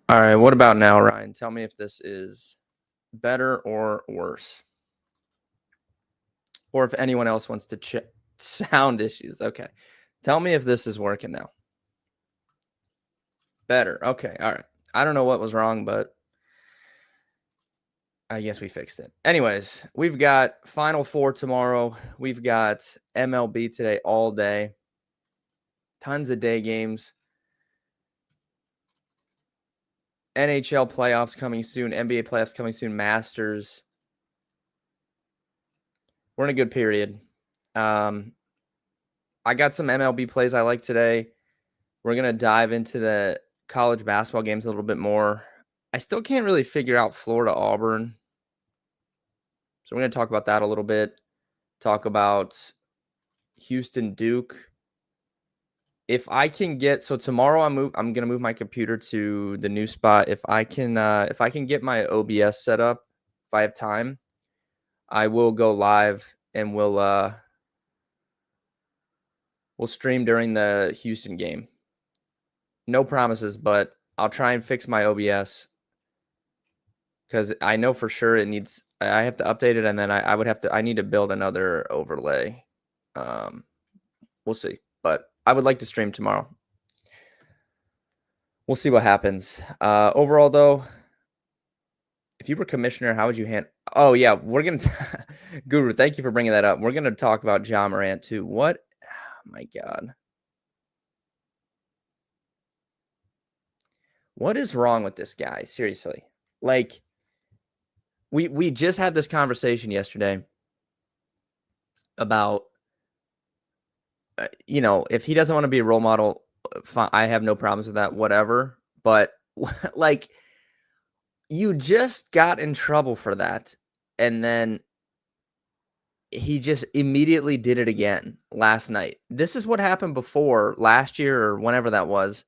All right, what about now, Ryan? Tell me if this is better or worse. Or if anyone else wants to check sound issues. Okay. Tell me if this is working now. Better. Okay. All right. I don't know what was wrong, but I guess we fixed it. Anyways, we've got Final Four tomorrow. We've got MLB today all day. Tons of day games. NHL playoffs coming soon. NBA playoffs coming soon. Masters. We're in a good period. I got some MLB plays I like today. We're going to dive into the college basketball games a little bit more. I still can't really figure out Florida Auburn. So we're going to talk about that a little bit. Talk about Houston Duke. If I can get tomorrow I'm going to move my computer to the new spot. If I can get my OBS set up, if I have time, I will go live and we'll stream during the Houston game. No promises, but I'll try and fix my OBS because I know for sure I have to update it, and then I need to build another overlay. We'll see, but I would like to stream tomorrow. We'll see what happens. Overall, though, if you were commissioner, how would you handle? Oh yeah, we're gonna Guru. Thank you for bringing that up. We're gonna talk about Ja Morant too. What? Oh, my God. What is wrong with this guy? Seriously. Like, we just had this conversation yesterday about, if he doesn't want to be a role model, fine, I have no problems with that, whatever. But like, you just got in trouble for that, and then he just immediately did it again last night. This is what happened before last year or whenever that was.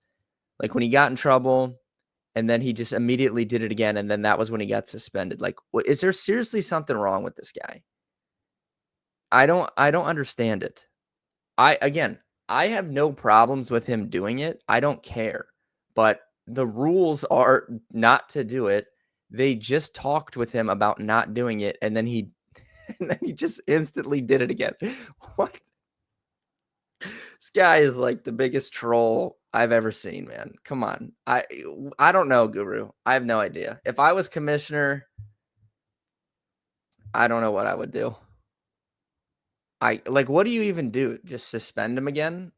Like, when he got in trouble, and then he just immediately did it again, and then that was when he got suspended. Like, is there seriously something wrong with this guy? I don't understand it. I have no problems with him doing it. I don't care. But the rules are not to do it. They just talked with him about not doing it, and then he just instantly did it again. What? This guy is like the biggest troll I've ever seen, man. Come on. I don't know, Guru. I have no idea. If I was commissioner, I don't know what I would do. What do you even do? Just suspend him again?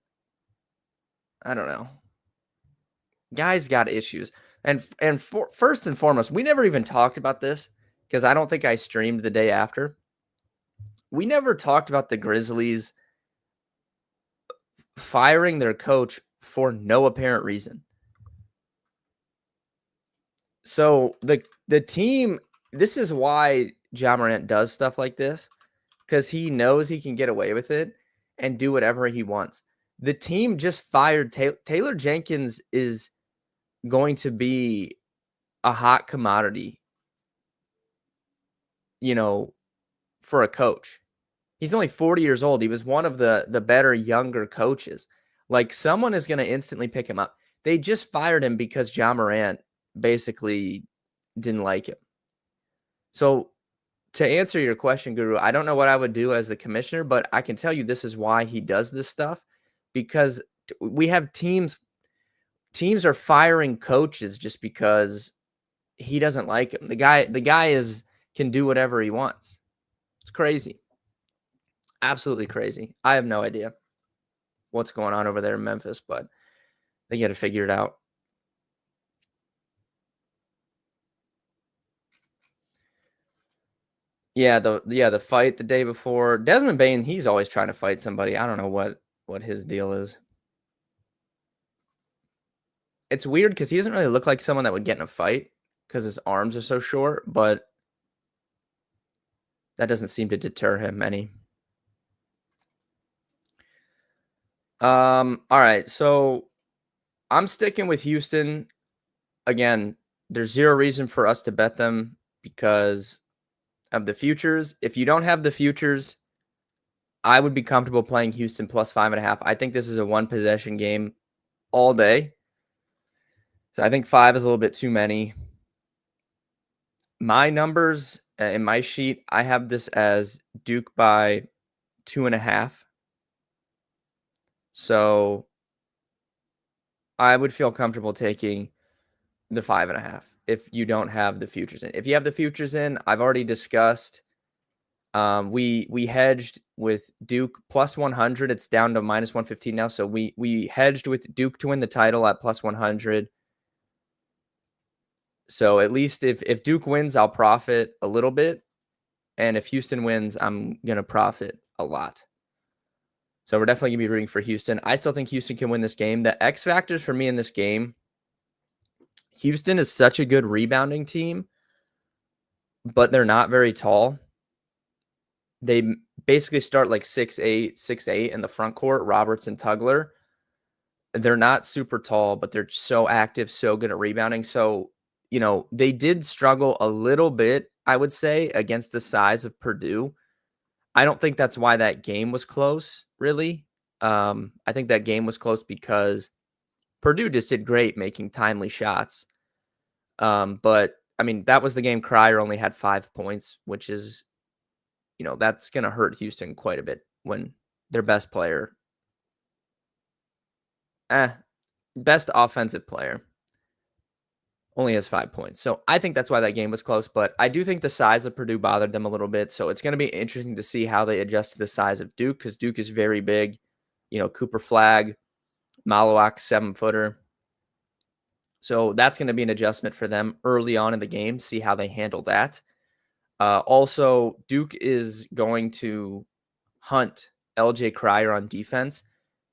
I don't know. Guy's got issues. And first and foremost, we never even talked about this because I don't think I streamed the day after. We never talked about the Grizzlies firing their coach for no apparent reason. So the team, this is why Ja Morant does stuff like this, because he knows he can get away with it and do whatever he wants. The team just fired Taylor Jenkins is going to be a hot commodity, for a coach. He's only 40 years old. He was one of the better younger coaches. Like, someone is going to instantly pick him up. They just fired him because Ja Morant basically didn't like him. So to answer your question, Guru, I don't know what I would do as the commissioner, but I can tell you this is why he does this stuff, because we have teams are firing coaches just because he doesn't like him. The guy can do whatever he wants. It's crazy. Absolutely crazy. I have no idea what's going on over there in Memphis, but they got to figure it out. Yeah, the fight the day before. Desmond Bane, he's always trying to fight somebody. I don't know what his deal is. It's weird because he doesn't really look like someone that would get in a fight because his arms are so short, but that doesn't seem to deter him any. All right, so I'm sticking with Houston. Again, there's zero reason for us to bet them because of the futures. If you don't have the futures, I would be comfortable playing Houston plus 5.5. I think this is a one possession game all day. So I think 5 is a little bit too many. My numbers in my sheet, I have this as Duke by 2.5. So I would feel comfortable taking the 5.5 if you don't have the futures in. If you have the futures in, I've already discussed. We hedged with Duke plus 100. It's down to minus 115 now. So we hedged with Duke to win the title at plus 100. So at least if Duke wins, I'll profit a little bit, and if Houston wins, I'm gonna profit a lot. So we're definitely gonna be rooting for Houston. I still think Houston can win this game. The X factors for me in this game, Houston is such a good rebounding team, but they're not very tall. They basically start like 6'8", 6'8" in the front court, Roberts and Tugler. They're not super tall, but they're so active, so good at rebounding. So, they did struggle a little bit, I would say, against the size of Purdue. I don't think that's why that game was close, really. I think that game was close because Purdue just did great making timely shots. But, I mean, that was the game Cryer only had 5 points, which is, that's going to hurt Houston quite a bit when their best player, best offensive player, only has 5 points. So I think that's why that game was close. But I do think the size of Purdue bothered them a little bit. So it's going to be interesting to see how they adjust to the size of Duke, because Duke is very big. Cooper Flag, Malawak, 7-footer. So that's going to be an adjustment for them early on in the game, see how they handle that. Also, Duke is going to hunt LJ Cryer on defense.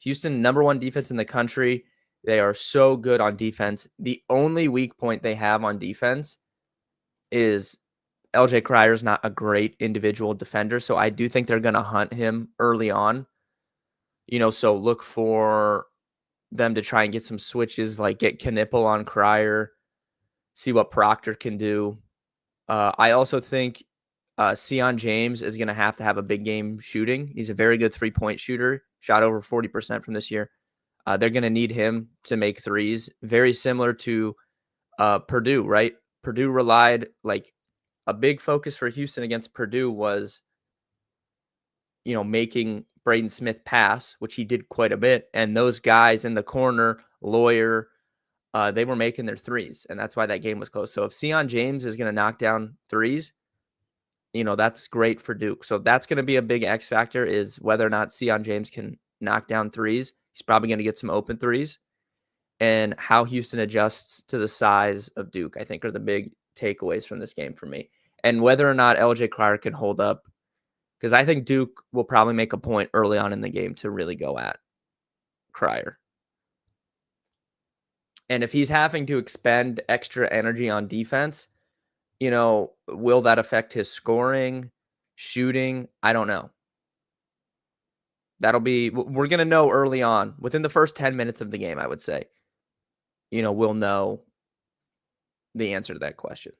Houston, number 1 defense in the country. They are so good on defense. The only weak point they have on defense is LJ Cryer is not a great individual defender. So I do think they're going to hunt him early on. So look for them to try and get some switches, like get Knipple on Cryer, see what Proctor can do. I also think Sion James is going to have a big game shooting. He's a very good 3-point shooter, shot over 40% from this year. They're going to need him to make threes, very similar to Purdue, right? Purdue relied, like, a big focus for Houston against Purdue was, making Braden Smith pass, which he did quite a bit. And those guys in the corner, Lawyer, they were making their threes. And that's why that game was close. So if Sion James is going to knock down threes, that's great for Duke. So that's going to be a big X factor, is whether or not Sion James can knock down threes. He's probably going to get some open threes. And how Houston adjusts to the size of Duke, I think, are the big takeaways from this game for me. And whether or not LJ Cryer can hold up, because I think Duke will probably make a point early on in the game to really go at Cryer. And if he's having to expend extra energy on defense, will that affect his scoring, shooting? I don't know. We're going to know early on, within the first 10 minutes of the game, I would say. We'll know the answer to that question.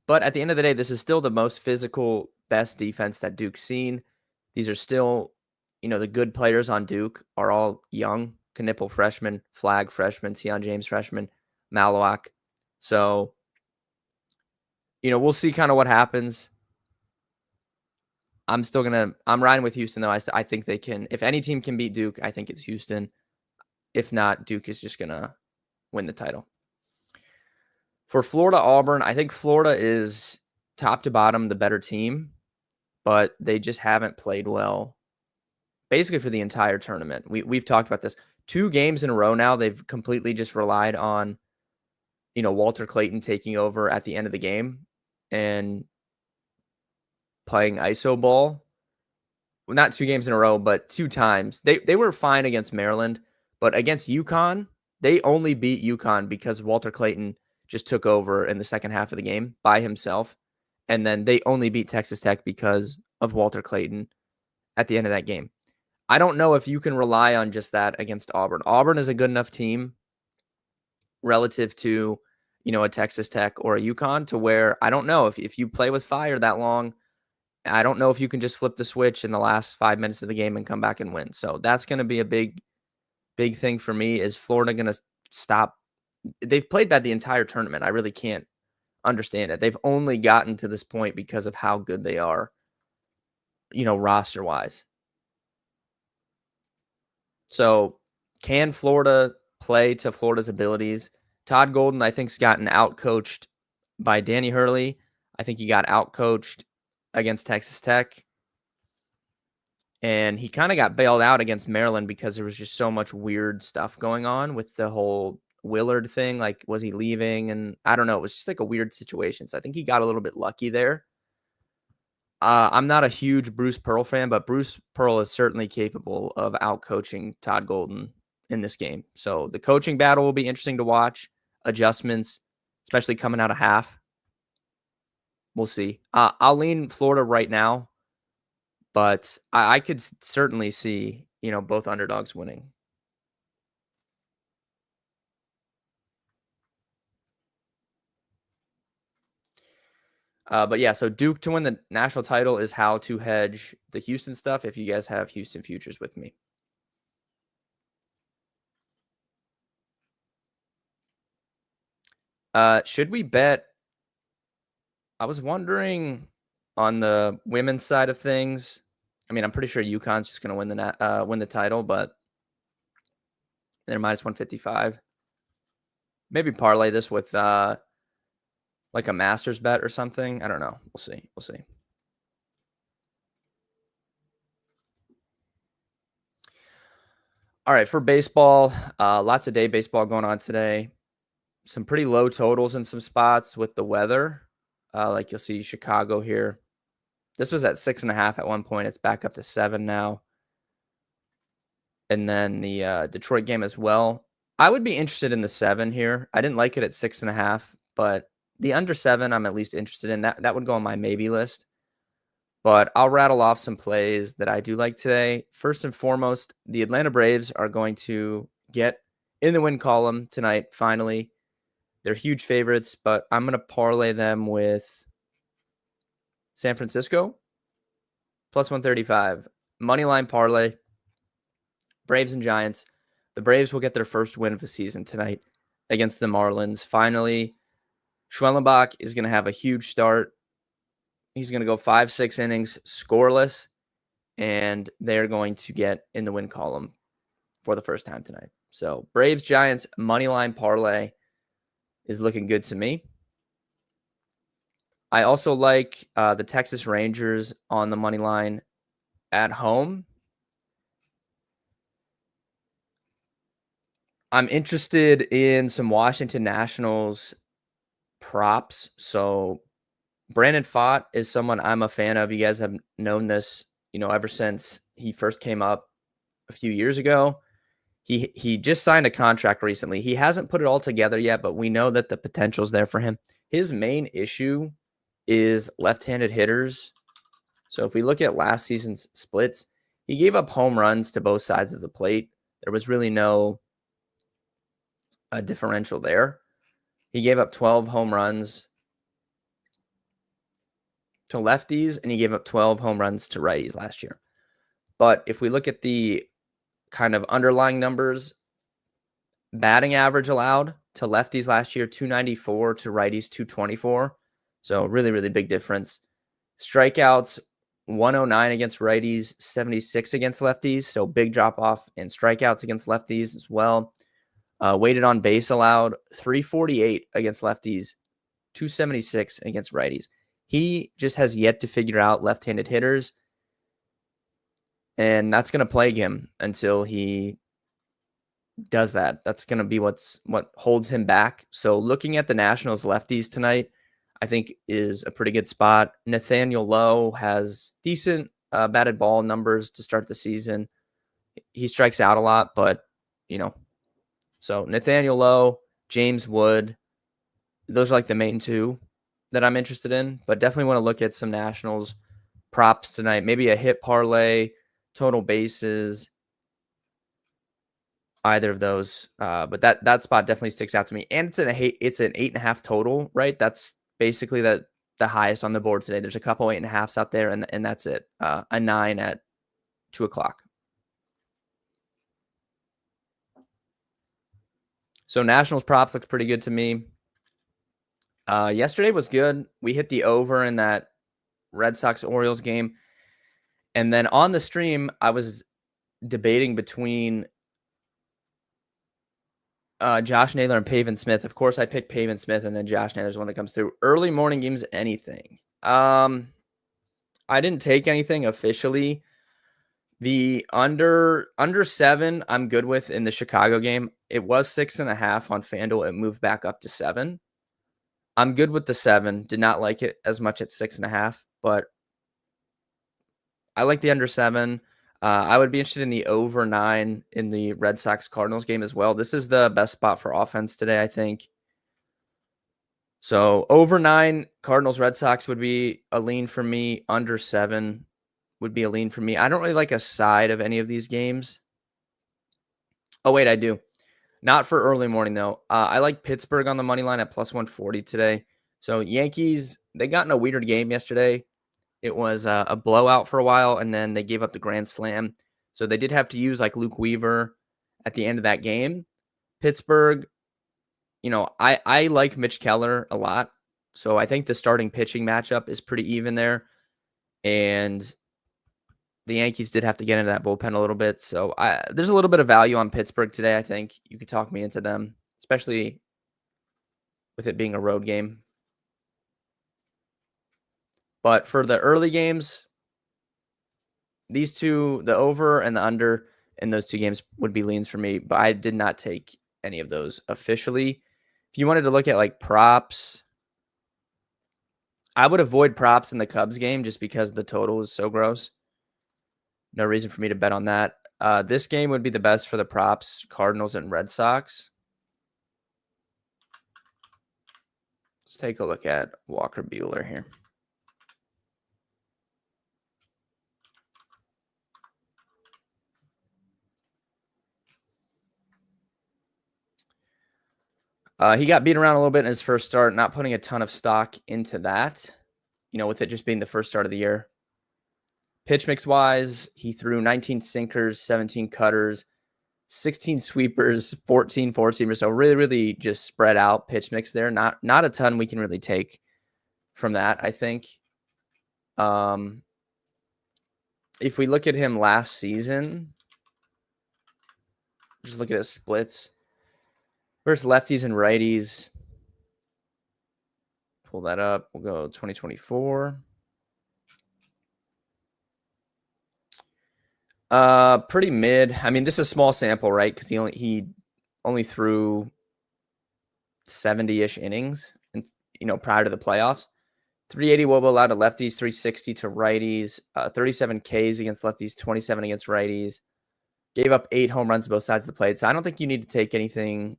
But at the end of the day, this is still the most physical, best defense that Duke's seen. These are still, the good players on Duke are all young. Knipple, freshman, Flag, freshman, Sion James, freshman, Malawak. So, we'll see kind of what happens. I'm riding with Houston, though. I think they can. If any team can beat Duke, I think it's Houston. If not, Duke is just going to win the title. For Florida-Auburn, I think Florida is top to bottom the better team, but they just haven't played well basically for the entire tournament. We've talked about this. 2 games in a row now, they've completely just relied on, Walter Clayton taking over at the end of the game and playing iso ball. Well, not 2 games in a row, but 2 times. They were fine against Maryland, but against UConn, they only beat UConn because Walter Clayton just took over in the second half of the game by himself. And then they only beat Texas Tech because of Walter Clayton at the end of that game. I don't know if you can rely on just that against Auburn. Auburn is a good enough team relative to, a Texas Tech or a UConn, to where I don't know if you play with fire that long, I don't know if you can just flip the switch in the last 5 minutes of the game and come back and win. So that's going to be a big big thing for me is Florida going to stop. They've played bad the entire tournament. I really can't understand it. They've only gotten to this point because of how good they are, roster wise. So can Florida play to Florida's abilities? Todd Golden, I think, has gotten outcoached by Danny Hurley. I think he got outcoached against Texas Tech. And he kind of got bailed out against Maryland because there was just so much weird stuff going on with the whole Willard thing. Like, was he leaving? And I don't know. It was just like a weird situation. So I think he got a little bit lucky there. I'm not a huge Bruce Pearl fan, but Bruce Pearl is certainly capable of outcoaching Todd Golden in this game. So the coaching battle will be interesting to watch. Adjustments, especially coming out of half. We'll see. I'll lean Florida right now, but I could certainly see, both underdogs winning. But yeah, so Duke to win the national title is how to hedge the Houston stuff if you guys have Houston futures with me. Should we bet? I was wondering on the women's side of things. I mean, I'm pretty sure UConn's just going to win the title, but they're minus 155. Maybe parlay this with like a Masters bet or something. I don't know. We'll see. We'll see. All right, for baseball, lots of day baseball going on today. Some pretty low totals in some spots with the weather. Like you'll see Chicago here. This was at 6.5 at one point. It's back up to 7 now. And then the Detroit game as well. I would be interested in the 7 here. I didn't like it at 6.5, but the under 7 I'm at least interested in. That would go on my maybe list. But I'll rattle off some plays that I do like today. First and foremost, the Atlanta Braves are going to get in the win column tonight, finally. They're huge favorites, but I'm going to parlay them with San Francisco, plus 135. Moneyline parlay, Braves and Giants. The Braves will get their first win of the season tonight against the Marlins. Finally, Schwellenbach is going to have a huge start. He's going to go 5-6 innings scoreless, and they're going to get in the win column for the first time tonight. So Braves, Giants, moneyline parlay is looking good to me. I also like the Texas Rangers on the money line at home. I'm interested in some Washington Nationals props. So Brandon Pfaadt is someone I'm a fan of. You guys have known this, ever since he first came up a few years ago. He just signed a contract recently. He hasn't put it all together yet, but we know that the potential's there for him. His main issue is left-handed hitters. So if we look at last season's splits, he gave up home runs to both sides of the plate. There was really no differential there. He gave up 12 home runs to lefties, and he gave up 12 home runs to righties last year. But if we look at the kind of underlying numbers, batting average allowed to lefties last year, 294, to righties, 224. So really, really big difference. Strikeouts, 109 against righties, 76 against lefties. So big drop off in strikeouts against lefties as well. Weighted on base allowed, 348 against lefties, 276 against righties. He just has yet to figure out left-handed hitters, and that's going to plague him until he does that. That's going to be what holds him back. So looking at the Nationals lefties tonight, I think is a pretty good spot. Nathaniel Lowe has decent batted ball numbers to start the season. He strikes out a lot, but, so Nathaniel Lowe, James Wood, those are like the main two that I'm interested in, but definitely want to look at some Nationals props tonight. Maybe a hit parlay, total bases, either of those. But that spot definitely sticks out to me. And it's an 8.5 total, right? That's basically the highest on the board today. There's a couple 8.5s out there, and that's it. A 9 at 2:00. So Nationals props looks pretty good to me. Yesterday was good. We hit the over in that Red Sox Orioles game. And then on the stream, I was debating between Josh Naylor and Pavin Smith. Of course, I picked Pavin Smith, and then Josh Naylor's one that comes through. Early morning games, anything. I didn't take anything officially. The under 7, I'm good with in the Chicago game. It was 6.5 on FanDuel. It moved back up to 7. I'm good with the 7. Did not like it as much at 6.5, but I like the under 7. I would be interested in the over 9 in the Red Sox Cardinals game as well. This is the best spot for offense today, I think. So over 9, Cardinals Red Sox would be a lean for me. Under 7 would be a lean for me. I don't really like a side of any of these games. Oh, wait, I do. Not for early morning, though. I like Pittsburgh on the money line at plus 140 today. So Yankees, they got in a weird game yesterday. It was a blowout for a while, and then they gave up the grand slam. So they did have to use like Luke Weaver at the end of that game. Pittsburgh, I like Mitch Keller a lot. So I think the starting pitching matchup is pretty even there. And the Yankees did have to get into that bullpen a little bit. So there's a little bit of value on Pittsburgh today, I think. You could talk me into them, especially with it being a road game. But for the early games, these two, the over and the under in those two games would be leans for me, but I did not take any of those officially. If you wanted to look at like props, I would avoid props in the Cubs game just because the total is so gross. No reason for me to bet on that. This game would be the best for the props, Cardinals and Red Sox. Let's take a look at Walker Buehler here. He got beat around a little bit in his first start, not putting a ton of stock into that, with it just being the first start of the year. Pitch mix wise, he threw 19 sinkers, 17 cutters, 16 sweepers, 14 four-seamers. So really, really just spread out pitch mix there. Not a ton we can really take from that, I think. If we look at him last season, just look at his splits versus lefties and righties. Pull that up. We'll go 2024. Pretty mid. I mean, this is a small sample, right? Because he only threw 70-ish innings, and prior to the playoffs. 380 WOBA allowed to lefties, 360 to righties, 37 Ks against lefties, 27 against righties. Gave up 8 home runs to both sides of the plate. So I don't think you need to take anything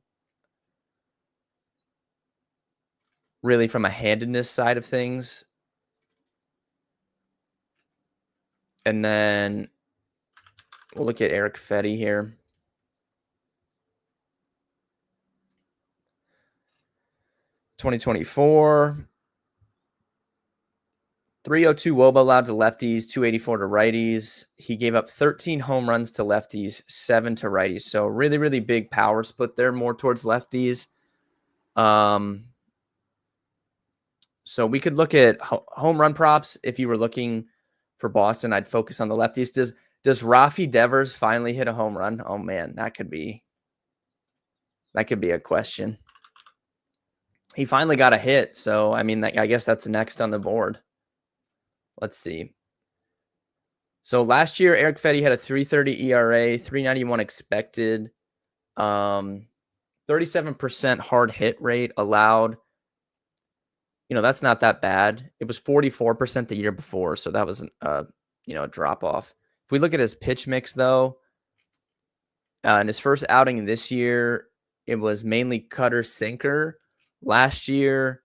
really from a handedness side of things. And then we'll look at Eric Fetty here. (2024) 302 WOBA allowed to lefties, 284 to righties. He gave up 13 home runs to lefties, 7 to righties. So really, really big power split there, more towards lefties. So we could look at home run props. If you were looking for Boston, I'd focus on the lefties. Does Rafi Devers finally hit a home run? Oh man, that could be a question. He finally got a hit, so I mean, I guess that's next on the board. Let's see. So last year, Eric Fetty had a 3.30 ERA, 3.91 expected, 37% hard hit rate allowed. That's not that bad. It was 44% the year before, so that was a drop off. If we look at his pitch mix, though, in his first outing this year, it was mainly cutter sinker. Last year,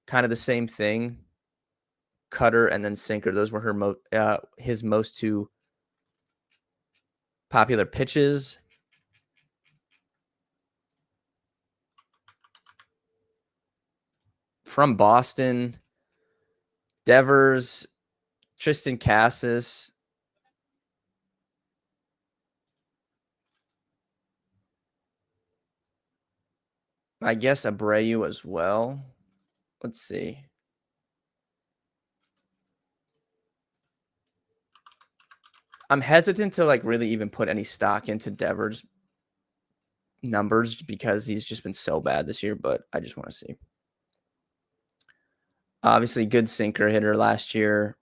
kind of the same thing. Cutter and then sinker. Those were his most two popular pitches. From Boston, Devers, Tristan Cassis. I guess Abreu as well. Let's see. I'm hesitant to like really even put any stock into Devers numbers because he's just been so bad this year, but I just want to see. Obviously, good sinker hitter last year.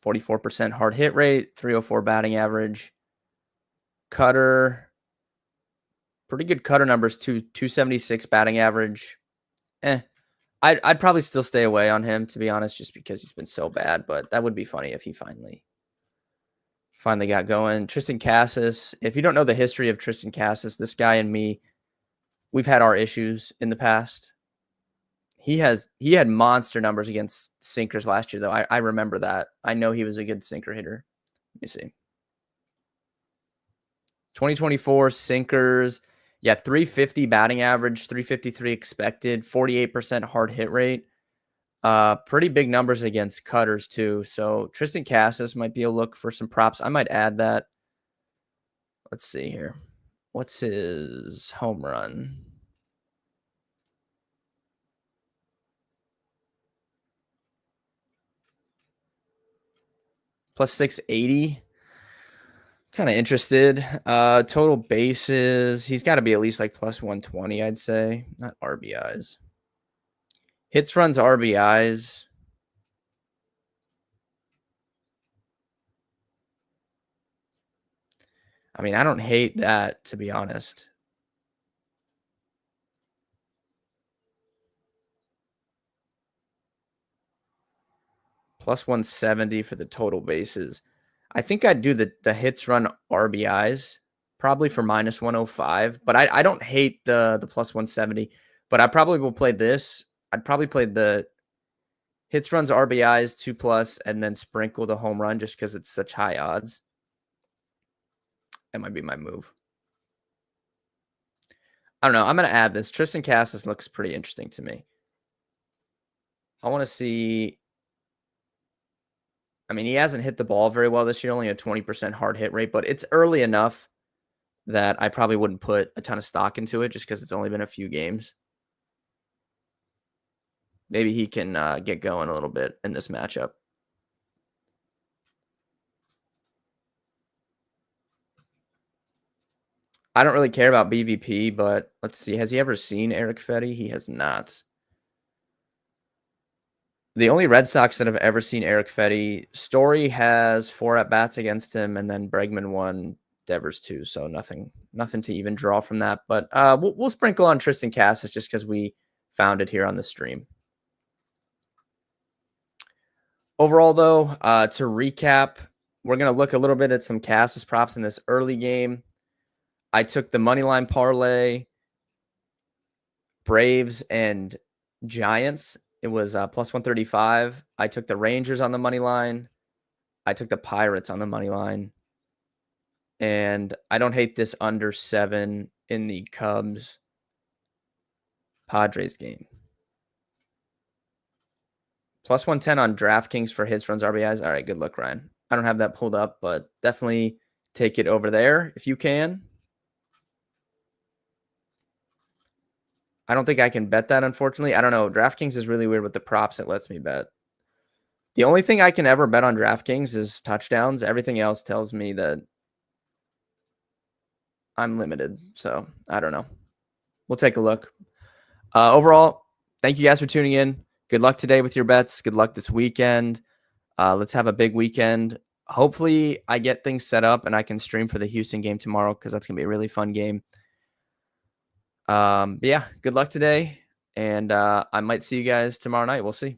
44% hard hit rate, 304 batting average. Cutter, pretty good cutter numbers too. 276 batting average. I'd probably still stay away on him, to be honest, just because he's been so bad. But that would be funny if he finally got going. Tristan Cassis. If you don't know the history of Tristan Cassis, this guy and me, we've had our issues in the past. He had monster numbers against sinkers last year, though. I remember that. I know he was a good sinker hitter. Let me see. 2024 sinkers. Yeah, 350 batting average, 353 expected, 48% hard hit rate. Pretty big numbers against cutters too. So Tristan Cassis might be a look for some props. I might add that. Let's see here. What's his home run? Plus 680. Kind of interested. Total bases. He's got to be at least like plus 120, I'd say. Not RBIs. Hits, runs, RBIs. I mean, I don't hate that, to be honest. Plus 170 for the total bases. I think I'd do the hits, run, RBIs probably for minus 105, but I don't hate the plus 170, but I probably will play this. I'd probably play the hits, runs, RBIs 2+, and then sprinkle the home run just because it's such high odds. That might be my move. I don't know. I'm going to add this. Tristan Cassis looks pretty interesting to me. I want to see. I mean, he hasn't hit the ball very well this year, only a 20% hard hit rate, but it's early enough that I probably wouldn't put a ton of stock into it just because it's only been a few games. Maybe he can get going a little bit in this matchup. I don't really care about BVP, but let's see. Has he ever seen Eric Fetty? He has not. The only Red Sox that have ever seen Eric Fetty, Story has 4 at-bats against him, and then Bregman 1, Devers 2. So nothing to even draw from that. But we'll sprinkle on Tristan Cassis just because we found it here on the stream. Overall, though, to recap, we're going to look a little bit at some Cassis props in this early game. I took the moneyline parlay, Braves and Giants. It was plus 135. I took the Rangers on the money line. I took the Pirates on the money line. And I don't hate this under 7 in the Cubs Padres game. Plus 110 on DraftKings for hits, runs, RBIs. All right, good luck, Ryan. I don't have that pulled up, but definitely take it over there if you can. I don't think I can bet that, unfortunately. I don't know. DraftKings is really weird with the props it lets me bet. The only thing I can ever bet on DraftKings is touchdowns. Everything else tells me that I'm limited. So I don't know. We'll take a look. Overall, thank you guys for tuning in. Good luck today with your bets. Good luck this weekend. Let's have a big weekend. Hopefully I get things set up and I can stream for the Houston game tomorrow because that's going to be a really fun game. But yeah, good luck today. And I might see you guys tomorrow night. We'll see.